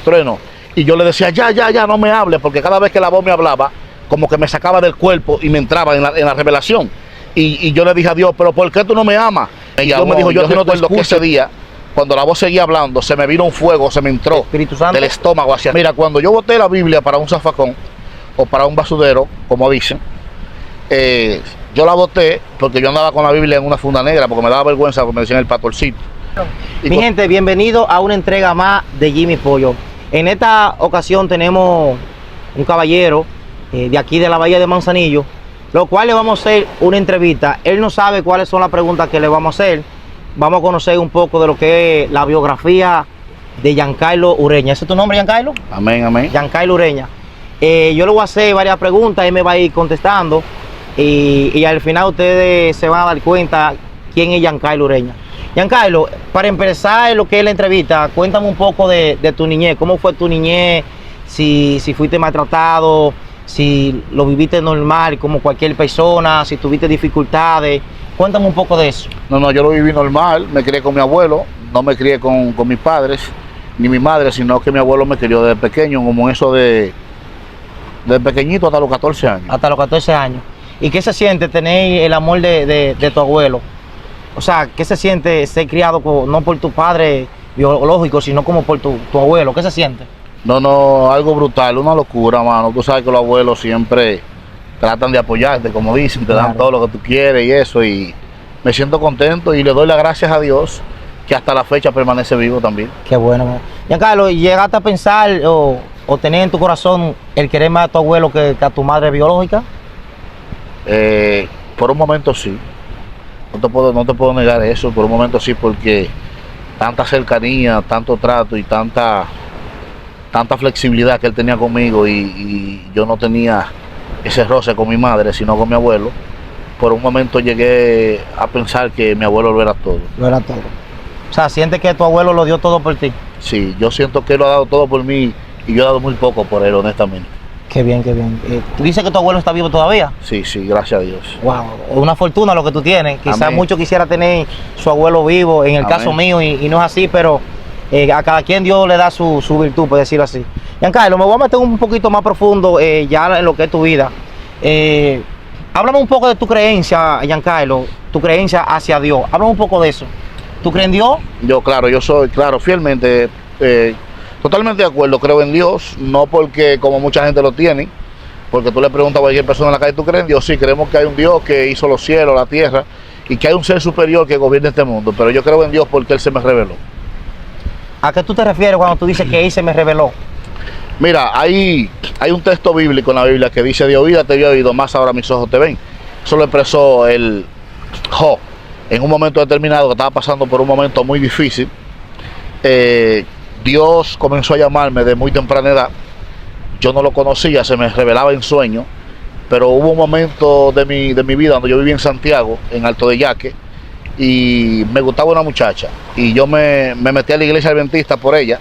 trueno. Y yo le decía, ya, no me hable, porque cada vez que la voz me hablaba, como que me sacaba del cuerpo y me entraba en la revelación. Y yo le dije a Dios, pero ¿por qué tú no me amas? Y Dios me dijo, yo recuerdo que ese día, cuando la voz seguía hablando, se me vino un fuego, se me entró Espíritu Santo del estómago hacia... Mira, cuando yo boté la Biblia para un zafacón o para un basurero, como dicen, yo la boté porque yo andaba con la Biblia en una funda negra, porque me daba vergüenza, como me decían el pastorcito. Mi gente, bienvenido a una entrega más de Jimmy Pollo. En esta ocasión tenemos un caballero de aquí de la Bahía de Manzanillo, lo cual le vamos a hacer una entrevista. Él no sabe cuáles son las preguntas que le vamos a hacer. Vamos a conocer un poco de lo que es la biografía de Giancarlo Ureña. ¿Ese es tu nombre, Giancarlo? Amén, amén. Giancarlo Ureña. Yo le voy a hacer varias preguntas, él me va a ir contestando y al final ustedes se van a dar cuenta quién es Giancarlo Ureña. Giancarlo, para empezar lo que es la entrevista, cuéntame un poco de tu niñez. ¿Cómo fue tu niñez? Si fuiste maltratado, si lo viviste normal como cualquier persona, si tuviste dificultades. Cuéntame un poco de eso. No, yo lo viví normal, me crié con mi abuelo, no me crié con mis padres, ni mi madre, sino que mi abuelo me crió desde pequeño, como eso desde pequeñito hasta los 14 años. Hasta los 14 años. ¿Y qué se siente tener el amor de tu abuelo? O sea, ¿qué se siente ser criado no por tu padre biológico, sino como por tu abuelo? ¿Qué se siente? No, algo brutal, una locura, mano. Tú sabes que los abuelos siempre tratan de apoyarte, como dicen, te dan todo lo que tú quieres y eso. Y me siento contento y le doy las gracias a Dios que hasta la fecha permanece vivo también. Qué bueno, man. Giancarlo, ¿llegaste a pensar o tener en tu corazón el querer más a tu abuelo que a tu madre biológica? Por un momento sí. No te puedo negar eso, por un momento sí, porque tanta cercanía, tanto trato y tanta flexibilidad que él tenía conmigo y yo no tenía ese roce con mi madre, sino con mi abuelo. Por un momento llegué a pensar que mi abuelo lo era todo. Lo era todo. O sea, ¿sientes que tu abuelo lo dio todo por ti? Sí, yo siento que él lo ha dado todo por mí y yo he dado muy poco por él, honestamente. Qué bien, qué bien. ¿Tú dices que tu abuelo está vivo todavía? Sí, gracias a Dios. Wow, una fortuna lo que tú tienes. Quizás muchos quisiera tener su abuelo vivo, en el caso mío, y no es así, pero a cada quien Dios le da su virtud, por decirlo así. Giancarlo, me voy a meter un poquito más profundo ya en lo que es tu vida. Háblame un poco de tu creencia, Giancarlo, tu creencia hacia Dios. Háblame un poco de eso. ¿Tú crees en Dios? Yo soy, fielmente, totalmente de acuerdo, creo en Dios, no porque como mucha gente lo tiene, porque tú le preguntas a cualquier persona en la calle, ¿tú crees en Dios? Sí, creemos que hay un Dios que hizo los cielos, la tierra, y que hay un ser superior que gobierna este mundo, pero yo creo en Dios porque Él se me reveló. ¿A qué tú te refieres cuando tú dices que Él se me reveló? Mira, hay un texto bíblico en la Biblia que dice, de oída te había oído, más ahora mis ojos te ven. Eso lo expresó el Job en un momento determinado que estaba pasando por un momento muy difícil. Dios comenzó a llamarme de muy temprana edad. Yo no lo conocía, se me revelaba en sueño, pero hubo un momento de mi vida donde yo vivía en Santiago, en Alto de Yaque, y me gustaba una muchacha, y yo me metí a la iglesia adventista por ella,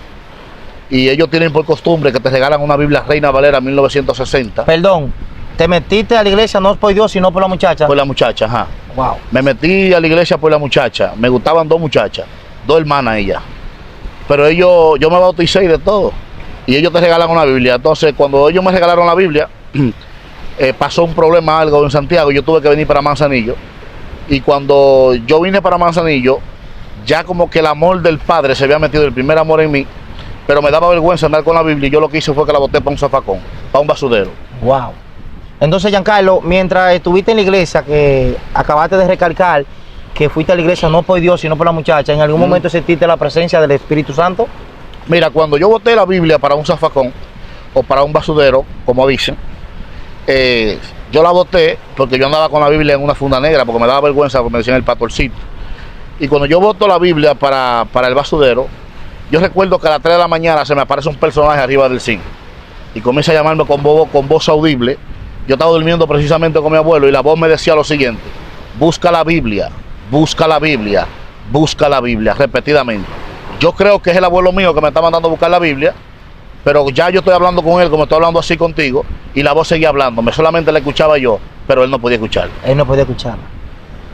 y ellos tienen por costumbre que te regalan una Biblia Reina Valera 1960. Perdón, ¿te metiste a la iglesia no por Dios, sino por la muchacha? Por la muchacha, ajá. Wow. Me metí a la iglesia por la muchacha, me gustaban dos muchachas, dos hermanas ellas. Pero yo me bauticé y de todo. Y ellos te regalan una Biblia. Entonces, cuando ellos me regalaron la Biblia, pasó un problema algo en Santiago y yo tuve que venir para Manzanillo. Y cuando yo vine para Manzanillo, ya como que el amor del Padre se había metido, el primer amor en mí, pero me daba vergüenza andar con la Biblia y yo lo que hice fue que la boté para un zafacón, para un basurero. Wow. Entonces, Giancarlo, mientras estuviste en la iglesia, que acabaste de recalcar que fuiste a la iglesia no por Dios, sino por la muchacha, ¿en algún momento sentiste la presencia del Espíritu Santo? Mira, cuando yo boté la Biblia para un zafacón o para un basurero, como dicen, yo la boté porque yo andaba con la Biblia en una funda negra, porque me daba vergüenza, como me decían el pastorcito. Y cuando yo boto la Biblia para el basurero, yo recuerdo que a las 3 de la mañana se me aparece un personaje arriba del zinc y comienza a llamarme con voz audible. Yo estaba durmiendo precisamente con mi abuelo y la voz me decía lo siguiente: busca la Biblia, busca la Biblia, busca la Biblia, repetidamente. Yo creo que es el abuelo mío que me está mandando a buscar la Biblia, pero ya yo estoy hablando con él como estoy hablando así contigo, y la voz seguía hablándome, solamente la escuchaba yo, pero él no podía escuchar. Él no podía escucharla.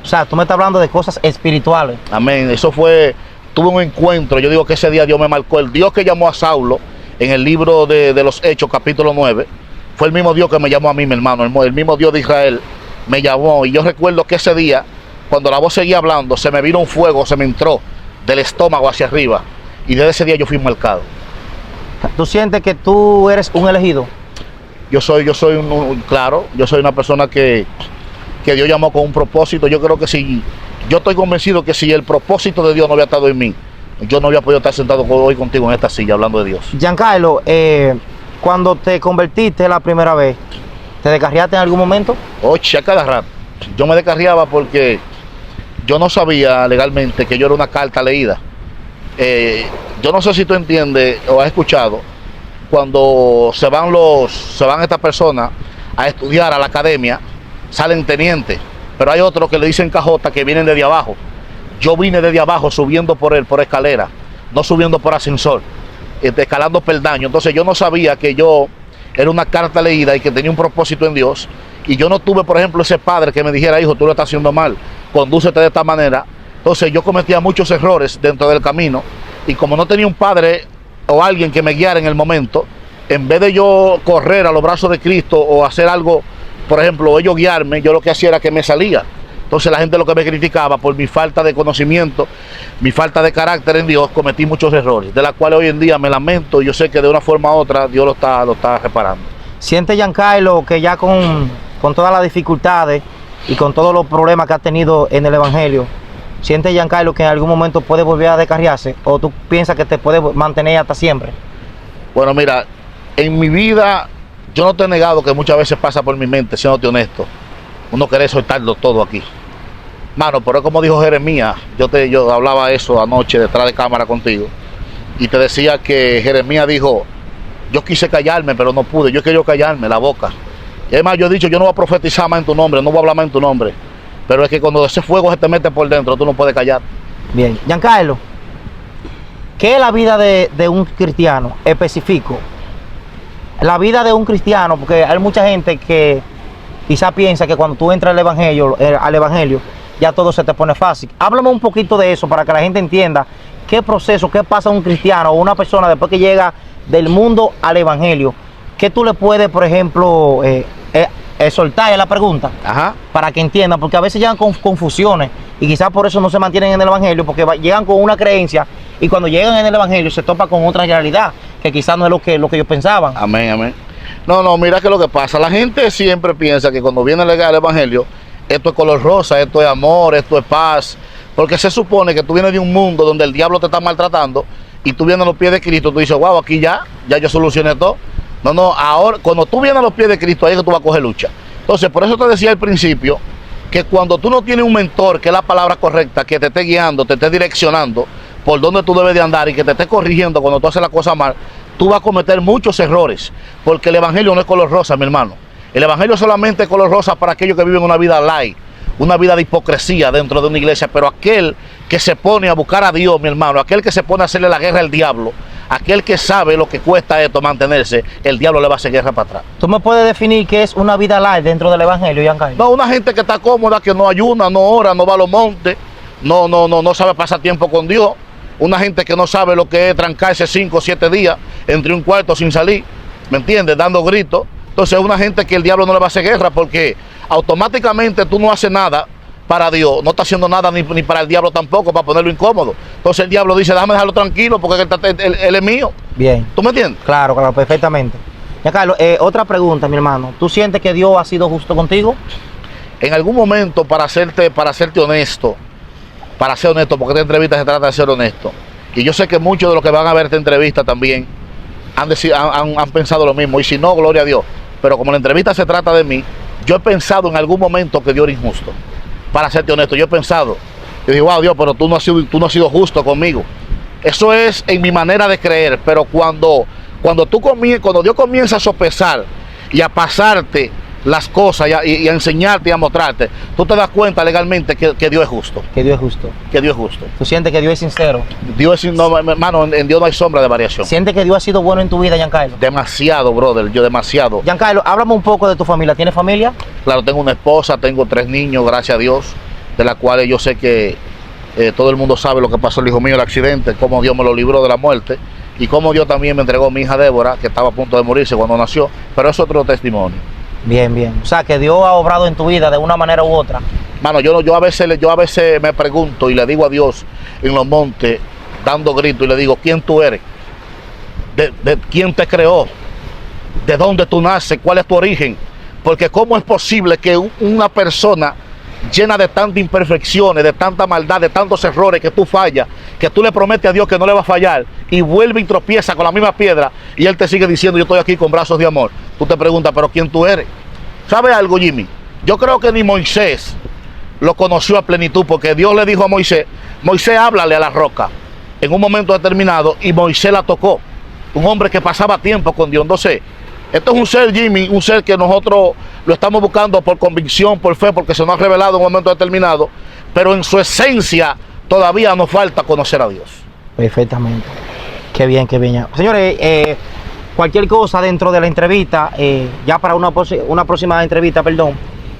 O sea, tú me estás hablando de cosas espirituales. Amén, eso fue, tuve un encuentro, yo digo que ese día Dios me marcó, el Dios que llamó a Saulo, en el libro de los Hechos, capítulo 9, fue el mismo Dios que me llamó a mí, mi hermano, el mismo Dios de Israel me llamó. Y yo recuerdo que ese día, cuando la voz seguía hablando, se me vino un fuego, se me entró del estómago hacia arriba, y desde ese día yo fui marcado. ¿Tú sientes que tú eres un elegido? Yo soy claro, yo soy una persona que Dios llamó con un propósito. Yo creo que yo estoy convencido que si el propósito de Dios no había estado en mí, yo no había podido estar sentado hoy contigo en esta silla hablando de Dios. Giancarlo, cuando te convertiste la primera vez, ¿te descarriaste en algún momento? Oye, a cada rato. Yo me descarriaba porque yo no sabía legalmente que yo era una carta leída. Yo no sé si tú entiendes o has escuchado, cuando se van estas personas a estudiar a la academia, salen tenientes, pero hay otros que le dicen cajota que vienen desde abajo. Yo vine desde abajo subiendo por escalera, no subiendo por ascensor, escalando peldaños. Entonces yo no sabía que yo era una carta leída y que tenía un propósito en Dios. Y yo no tuve, por ejemplo, ese padre que me dijera: hijo, tú lo estás haciendo mal, condúcete de esta manera. Entonces yo cometía muchos errores dentro del camino, y como no tenía un padre o alguien que me guiara en el momento, en vez de yo correr a los brazos de Cristo o hacer algo, por ejemplo, ellos guiarme, yo lo que hacía era que me salía. Entonces la gente lo que me criticaba por mi falta de conocimiento, mi falta de carácter en Dios, cometí muchos errores, de los cuales hoy en día me lamento, y yo sé que de una forma u otra Dios lo está reparando. ¿Siente Giancarlo que ya con todas las dificultades y con todos los problemas que ha tenido en el Evangelio, siente Giancarlo que en algún momento puede volver a descarriarse, o tú piensas que te puede mantener hasta siempre? Bueno, mira, en mi vida yo no te he negado que muchas veces pasa por mi mente, siéndote honesto, uno quiere soltarlo todo aquí. Mano, pero como dijo Jeremías, yo hablaba eso anoche detrás de cámara contigo, y te decía que Jeremías dijo: yo quise callarme, pero no pude, yo quería callarme la boca. Y además yo he dicho: yo no voy a profetizar más en tu nombre, no voy a hablar más en tu nombre. Pero es que cuando ese fuego se te mete por dentro, tú no puedes callar. Bien, Giancarlo, ¿qué es la vida de un cristiano específico? La vida de un cristiano, porque hay mucha gente que quizá piensa que cuando tú entras al evangelio, ya todo se te pone fácil. Háblame un poquito de eso para que la gente entienda qué proceso, qué pasa a un cristiano o una persona después que llega del mundo al evangelio. ¿Qué tú le puedes, por ejemplo, soltar es la pregunta? Ajá. Para que entiendan, porque a veces llegan con confusiones y quizás por eso no se mantienen en el evangelio, porque llegan con una creencia y cuando llegan en el evangelio se topan con otra realidad que quizás no es lo que ellos pensaban. Amén, amén. No, mira que lo que pasa, la gente siempre piensa que cuando viene el evangelio, esto es color rosa, esto es amor, esto es paz, porque se supone que tú vienes de un mundo donde el diablo te está maltratando y tú vienes a los pies de Cristo, tú dices: wow, aquí ya yo solucioné todo. No, ahora cuando tú vienes a los pies de Cristo, ahí es que tú vas a coger lucha. Entonces, por eso te decía al principio que cuando tú no tienes un mentor, que es la palabra correcta, que te esté guiando, te esté direccionando por donde tú debes de andar y que te esté corrigiendo cuando tú haces la cosa mal, tú vas a cometer muchos errores, porque el evangelio no es color rosa, mi hermano. El evangelio solamente es color rosa para aquellos que viven una vida light, una vida de hipocresía dentro de una iglesia, pero aquel que se pone a buscar a Dios, mi hermano, aquel que se pone a hacerle la guerra al diablo, aquel que sabe lo que cuesta esto mantenerse, el diablo le va a hacer guerra para atrás. ¿Tú me puedes definir qué es una vida light dentro del evangelio, Giancarlo? No, una gente que está cómoda, que no ayuna, no ora, no va a los montes, no sabe pasar tiempo con Dios. Una gente que no sabe lo que es trancarse 5 o 7 días entre un cuarto sin salir, ¿me entiendes? Dando gritos. Entonces es una gente que el diablo no le va a hacer guerra, porque automáticamente tú no haces nada para Dios, no está haciendo nada ni para el diablo tampoco, para ponerlo incómodo. Entonces el diablo dice: déjame dejarlo tranquilo porque él es mío. Bien. ¿Tú me entiendes? Claro, perfectamente. Giancarlo, otra pregunta, mi hermano. ¿Tú sientes que Dios ha sido justo contigo? En algún momento, para serte honesto, porque esta entrevista se trata de ser honesto, y yo sé que muchos de los que van a ver esta entrevista también han pensado lo mismo, y si no, gloria a Dios. Pero como la entrevista se trata de mí, yo he pensado en algún momento que Dios era injusto. Para serte honesto, yo he pensado, yo digo: wow, Dios, pero tú no has sido justo conmigo. Eso es en mi manera de creer, pero cuando Dios comienza a sopesar y a pasarte las cosas y a enseñarte y a mostrarte, tú te das cuenta legalmente que Dios es justo. Que Dios es justo. Que Dios es justo. ¿Tú sientes que Dios es sincero? Hermano, en Dios no hay sombra de variación. ¿Sientes que Dios ha sido bueno en tu vida, Giancarlo? Demasiado, brother, demasiado. Giancarlo, háblame un poco de tu familia. ¿Tienes familia? Claro, tengo una esposa, tengo 3 niños, gracias a Dios, de las cuales yo sé que todo el mundo sabe lo que pasó el hijo mío, el accidente, cómo Dios me lo libró de la muerte. y cómo Dios también me entregó a mi hija Débora, que estaba a punto de morirse cuando nació, pero es otro testimonio. Bien, bien. O sea, que Dios ha obrado en tu vida de una manera u otra. Mano, yo a veces me pregunto y le digo a Dios en los montes, dando gritos, y le digo, ¿quién tú eres? ¿De quién te creó? ¿De dónde tú naces? ¿Cuál es tu origen? Porque ¿cómo es posible que una persona llena de tantas imperfecciones, de tanta maldad, de tantos errores, que tú fallas, que tú le prometes a Dios que no le va a fallar, y vuelve y tropieza con la misma piedra, y Él te sigue diciendo, yo estoy aquí con brazos de amor? Tú te preguntas, ¿pero quién tú eres? ¿Sabes algo, Jimmy? Yo creo que ni Moisés lo conoció a plenitud, porque Dios le dijo a Moisés, Moisés, háblale a la roca, en un momento determinado, y Moisés la tocó. Un hombre que pasaba tiempo con Dios. Entonces, esto es un ser, Jimmy, un ser que nosotros lo estamos buscando por convicción, por fe, porque se nos ha revelado en un momento determinado, pero en su esencia todavía nos falta conocer a Dios. Perfectamente. Qué bien, qué bien. Señores, cualquier cosa dentro de la entrevista, ya para una próxima entrevista, perdón,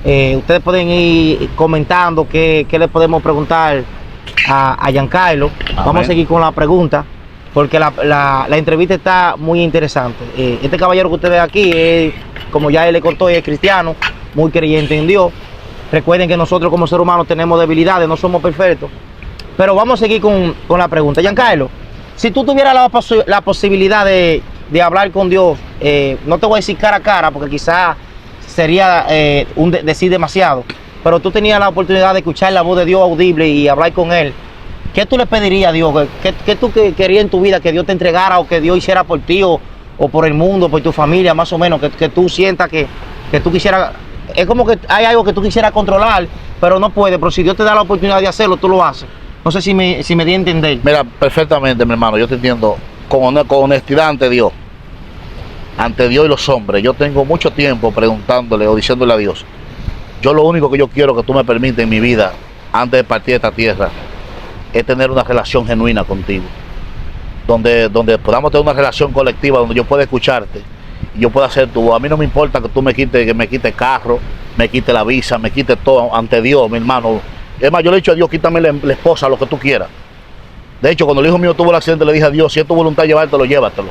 ustedes pueden ir comentando qué le podemos preguntar a Giancarlo. Vamos a seguir con la pregunta, porque la entrevista está muy interesante. Este caballero que usted ve aquí, como ya él le contó, es cristiano, muy creyente en Dios. Recuerden que nosotros como seres humanos tenemos debilidades, no somos perfectos. Pero vamos a seguir con la pregunta. Giancarlo, si tú tuvieras la posibilidad de hablar con Dios, no te voy a decir cara a cara, porque quizás sería decir demasiado, pero tú tenías la oportunidad de escuchar la voz de Dios audible y hablar con Él, ¿qué tú le pedirías a Dios? ¿Qué tú querías en tu vida que Dios te entregara, o que Dios hiciera por ti, o por el mundo, por tu familia, más o menos, que tú sientas que tú quisieras? Es como que hay algo que tú quisieras controlar, pero no puedes, pero si Dios te da la oportunidad de hacerlo, tú lo haces. No sé si me di a entender. Mira, perfectamente, mi hermano, yo te entiendo con honestidad ante Dios y los hombres. Yo tengo mucho tiempo preguntándole o diciéndole a Dios, yo lo único que yo quiero que tú me permitas en mi vida, antes de partir de esta tierra, es tener una relación genuina contigo, donde podamos tener una relación colectiva, donde yo pueda escucharte y yo pueda hacer tu. A mí no me importa que tú me quites carro, me quites la visa, me quites todo ante Dios, mi hermano. Es más, yo le he dicho a Dios, quítame la esposa, lo que tú quieras. De hecho, cuando el hijo mío tuvo el accidente, le dije a Dios, si es tu voluntad llevártelo, llévatelo.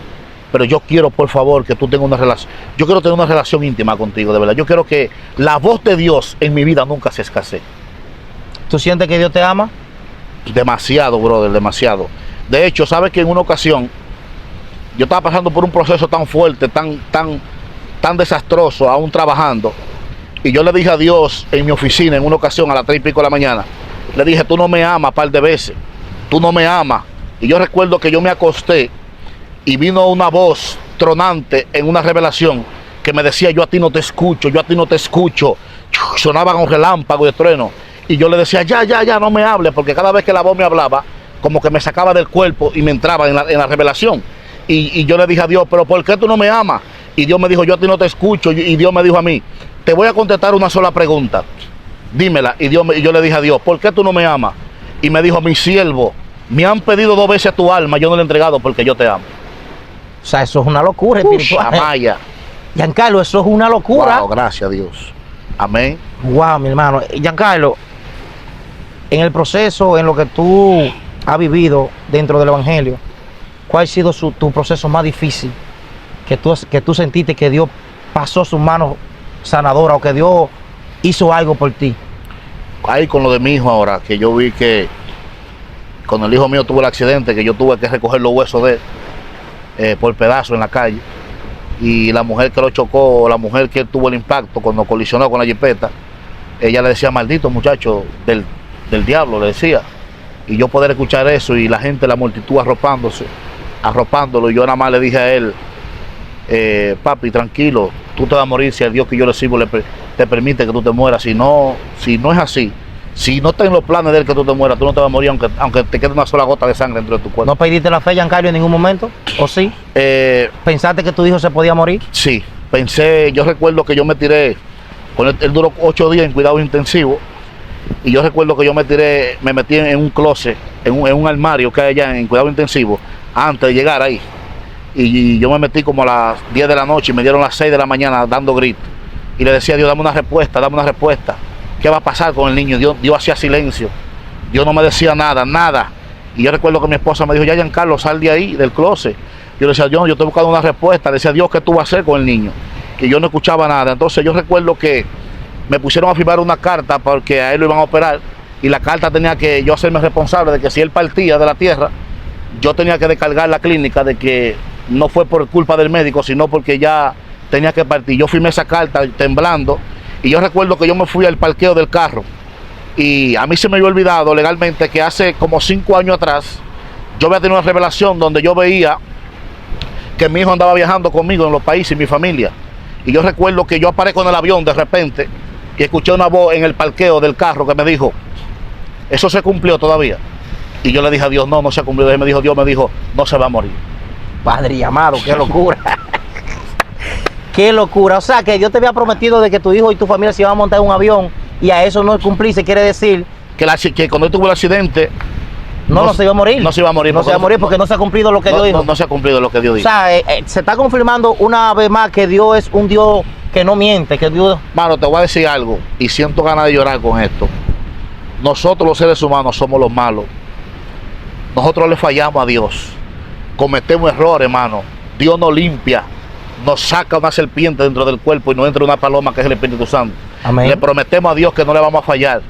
Pero yo quiero, por favor, que tú tengas una relación. Yo quiero tener una relación íntima contigo, de verdad. Yo quiero que la voz de Dios en mi vida nunca se escasee. ¿Tú sientes que Dios te ama? Demasiado, brother, demasiado. De hecho, sabes que en una ocasión yo estaba pasando por un proceso tan fuerte, tan desastroso, aún trabajando, y yo le dije a Dios en mi oficina en una ocasión a las 3:00 de la mañana, le dije, tú no me amas, par de veces, tú no me amas. Y yo recuerdo que yo me acosté y vino una voz tronante en una revelación que me decía, yo a ti no te escucho, yo a ti no te escucho. Sonaba con relámpago y trueno. Y yo le decía, ya, no me hables, porque cada vez que la voz me hablaba, como que me sacaba del cuerpo y me entraba en la revelación. Y yo le dije a Dios, pero ¿por qué tú no me amas? Y Dios me dijo, yo a ti no te escucho. Y Dios me dijo a mí, te voy a contestar una sola pregunta, dímela. Y yo le dije a Dios, ¿por qué tú no me amas? Y me dijo, mi siervo, me han pedido 2 veces tu alma, yo no le he entregado porque yo te amo. O sea, eso es una locura espiritual. Amaya. Giancarlo, eso es una locura. Wow, gracias a Dios. Amén. Wow, mi hermano. Giancarlo, en el proceso, en lo que tú has vivido dentro del Evangelio, ¿cuál ha sido tu proceso más difícil? Que tú sentiste que Dios pasó sus manos sanadoras, o que Dios hizo algo por ti. Ahí con lo de mi hijo ahora, que yo vi que cuando el hijo mío tuvo el accidente, que yo tuve que recoger los huesos de él por pedazos en la calle, y la mujer que lo chocó, la mujer que tuvo el impacto cuando colisionó con la jipeta, ella le decía, maldito muchacho del diablo, le decía. Y yo poder escuchar eso, y la gente, la multitud arropándolo, y yo nada más le dije a él, papi, tranquilo, tú te vas a morir si el Dios que yo le sirvo te permite que tú te mueras. Si no es así, si no está en los planes de él que tú te mueras, tú no te vas a morir aunque te quede una sola gota de sangre dentro de tu cuerpo. ¿No pediste la fe, Giancarlo, en ningún momento? ¿O sí? ¿Pensaste que tu hijo se podía morir? Sí, pensé. Yo recuerdo que yo me tiré, él duró 8 días en cuidados intensivos, y yo recuerdo que yo me metí en un closet, en un armario que hay allá en cuidados intensivos, antes de llegar ahí. Y yo me metí como a las 10 de la noche y me dieron las 6 de la mañana dando gritos. Y le decía a Dios, dame una respuesta, dame una respuesta. ¿Qué va a pasar con el niño? Dios hacía silencio. Dios no me decía nada. Y yo recuerdo que mi esposa me dijo, ya Giancarlo, sal de ahí, del closet. Yo le decía, yo estoy buscando una respuesta. Le decía, Dios, ¿qué tú vas a hacer con el niño? Y yo no escuchaba nada. Entonces yo recuerdo que me pusieron a firmar una carta porque a él lo iban a operar. Y la carta tenía que yo hacerme responsable de que si él partía de la tierra, yo tenía que descargar la clínica de que no fue por culpa del médico, sino porque ya tenía que partir. Yo firmé esa carta temblando. Y yo recuerdo que yo me fui al parqueo del carro. Y a mí se me había olvidado legalmente que hace como 5 años atrás yo había tenido una revelación donde yo veía que mi hijo andaba viajando conmigo en los países y mi familia. Y yo recuerdo que yo aparezco en el avión de repente y escuché una voz en el parqueo del carro que me dijo, ¿eso se cumplió todavía? Y yo le dije a Dios, no se ha cumplido. Y me dijo, Dios me dijo, no se va a morir. Padre amado, qué locura. Qué locura. O sea, que Dios te había prometido de que tu hijo y tu familia se iban a montar en un avión y a eso no cumplirse, quiere decir que cuando él tuvo el accidente no se iba a morir. No se iba a morir. No se iba a morir porque no se ha cumplido lo que Dios dijo. No se ha cumplido lo que Dios dijo. O sea, se está confirmando una vez más que Dios es un Dios que no miente, que Dios... Mano, te voy a decir algo y siento ganas de llorar con esto. Nosotros los seres humanos somos los malos. Nosotros le fallamos a Dios. Cometemos errores, hermano. Dios nos limpia. Nos saca una serpiente dentro del cuerpo y nos entra una paloma que es el Espíritu Santo. Amén. Le prometemos a Dios que no le vamos a fallar.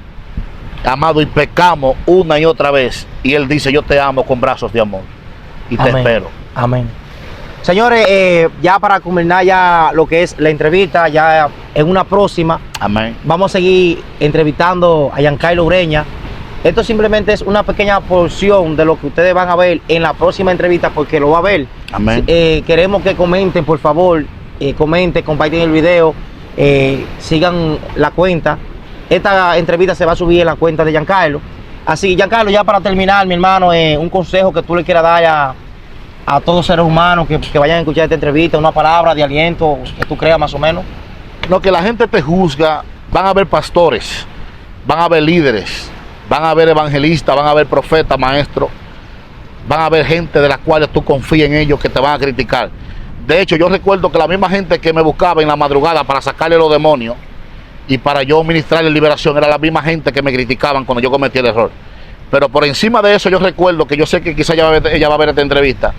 Amado, y pecamos una y otra vez. Y Él dice, yo te amo con brazos de amor. Y te espero. Amén. Señores, ya para culminar ya lo que es la entrevista, ya en una próxima, amén, vamos a seguir entrevistando a Giancarlo Ureña. Esto simplemente es una pequeña porción de lo que ustedes van a ver en la próxima entrevista, porque lo va a ver. Amén. Queremos que comenten, por favor, comenten, compartan el video, sigan la cuenta. Esta entrevista se va a subir en la cuenta de Giancarlo. Así, Giancarlo, ya para terminar, mi hermano, un consejo que tú le quieras dar a todos los seres humanos que vayan a escuchar esta entrevista, una palabra de aliento que tú creas más o menos. No, que la gente te juzga. Van a haber pastores, van a haber líderes, van a haber evangelistas, van a haber profetas, maestros, van a haber gente de las cuales tú confías en ellos que te van a criticar. De hecho, yo recuerdo que la misma gente que me buscaba en la madrugada para sacarle los demonios y para yo ministrarle liberación, era la misma gente que me criticaban cuando yo cometí el error. Pero por encima de eso, yo recuerdo que yo sé que quizá ella va a ver esta entrevista.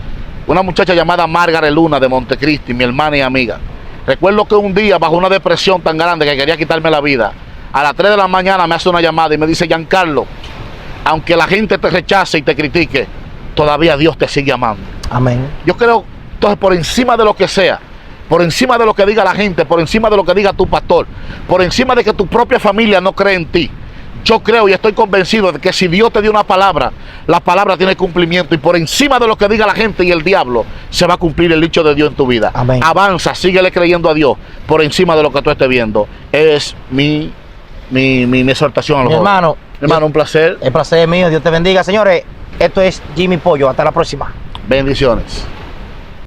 Una muchacha llamada Margaret Luna de Montecristi, mi hermana y amiga. Recuerdo que un día, bajo una depresión tan grande que quería quitarme la vida, a las 3 de la mañana me hace una llamada y me dice, Giancarlo, aunque la gente te rechace y te critique, todavía Dios te sigue amando. Amén. Yo creo, entonces, por encima de lo que sea, por encima de lo que diga la gente, por encima de lo que diga tu pastor, por encima de que tu propia familia no cree en ti, yo creo y estoy convencido de que si Dios te dio una palabra, la palabra tiene cumplimiento, y por encima de lo que diga la gente y el diablo, se va a cumplir el dicho de Dios en tu vida. Amén. Avanza, síguele creyendo a Dios por encima de lo que tú estés viendo. Es mi exhortación a los jóvenes. Hermano, un placer. El placer es mío, Dios te bendiga. Señores, esto es Jimmy Pollo, hasta la próxima. Bendiciones.